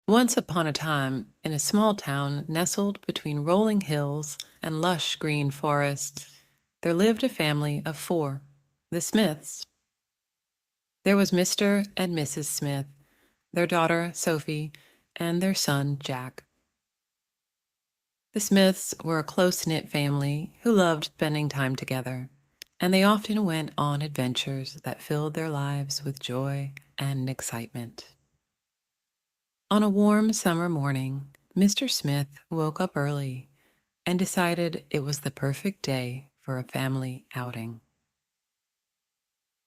Once upon a time, in a small town nestled between rolling hills and lush green forests, there lived a family of four, the Smiths. There was Mr. and Mrs. Smith, their daughter Sophie, and their son Jack. The Smiths were a close-knit family who loved spending time together, and they often went on adventures that filled their lives with joy and excitement. On a warm summer morning, Mr. Smith woke up early and decided it was the perfect day for a family outing.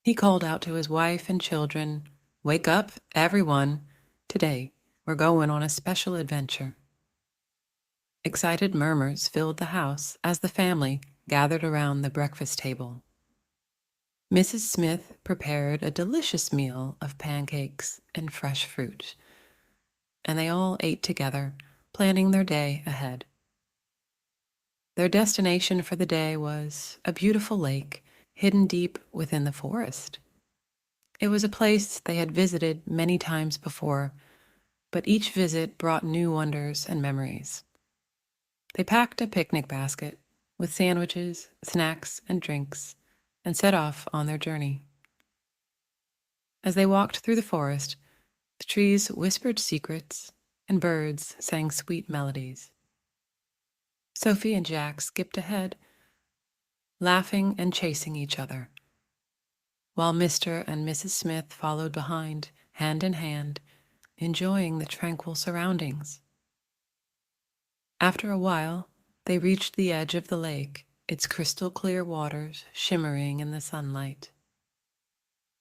He called out to his wife and children, "Wake up, everyone. Today, we're going on a special adventure." Excited murmurs filled the house as the family gathered around the breakfast table. Mrs. Smith prepared a delicious meal of pancakes and fresh fruit, and they all ate together, planning their day ahead. Their destination for the day was a beautiful lake hidden deep within the forest. It was a place they had visited many times before, but each visit brought new wonders and memories. They packed a picnic basket with sandwiches, snacks, and drinks, and set off on their journey. As they walked through the forest, the trees whispered secrets, and birds sang sweet melodies. Sophie and Jack skipped ahead, laughing and chasing each other, while Mr. and Mrs. Smith followed behind, hand in hand, enjoying the tranquil surroundings. After a while, they reached the edge of the lake, its crystal clear waters shimmering in the sunlight.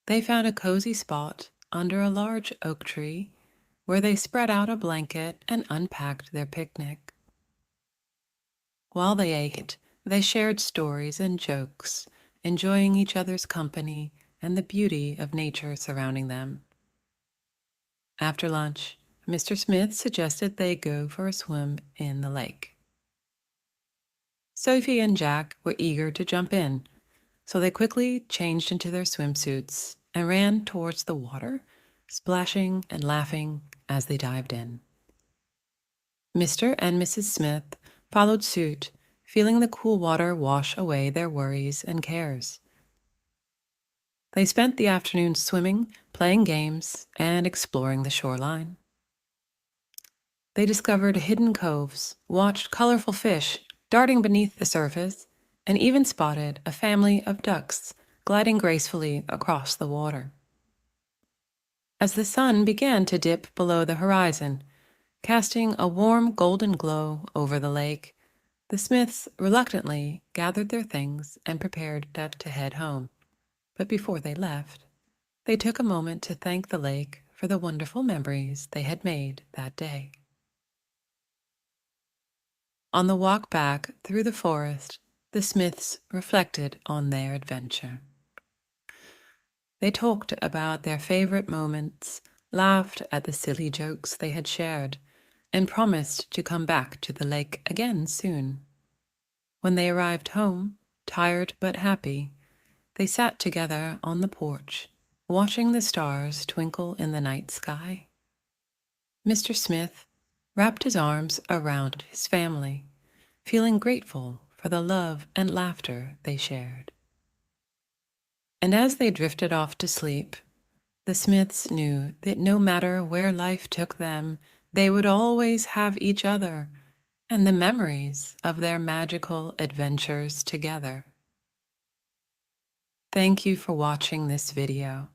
They found a cozy spot under a large oak tree where they spread out a blanket and unpacked their picnic. While they ate, they shared stories and jokes, enjoying each other's company and the beauty of nature surrounding them. After lunch, Mr. Smith suggested they go for a swim in the lake. Sophie and Jack were eager to jump in, so they quickly changed into their swimsuits and ran towards the water, splashing and laughing as they dived in. Mr. and Mrs. Smith followed suit, feeling the cool water wash away their worries and cares. They spent the afternoon swimming, playing games, and exploring the shoreline. They discovered hidden coves, watched colorful fish darting beneath the surface, and even spotted a family of ducks gliding gracefully across the water. As the sun began to dip below the horizon, casting a warm golden glow over the lake, the Smiths reluctantly gathered their things and prepared to head home. But before they left, they took a moment to thank the lake for the wonderful memories they had made that day. On the walk back through the forest, the Smiths reflected on their adventure. They talked about their favorite moments, laughed at the silly jokes they had shared, and promised to come back to the lake again soon. When they arrived home, tired but happy, they sat together on the porch, watching the stars twinkle in the night sky. Mr. Smith wrapped his arms around his family, feeling grateful for the love and laughter they shared. And as they drifted off to sleep, the Smiths knew that no matter where life took them, they would always have each other and the memories of their magical adventures together. Thank you for watching this video.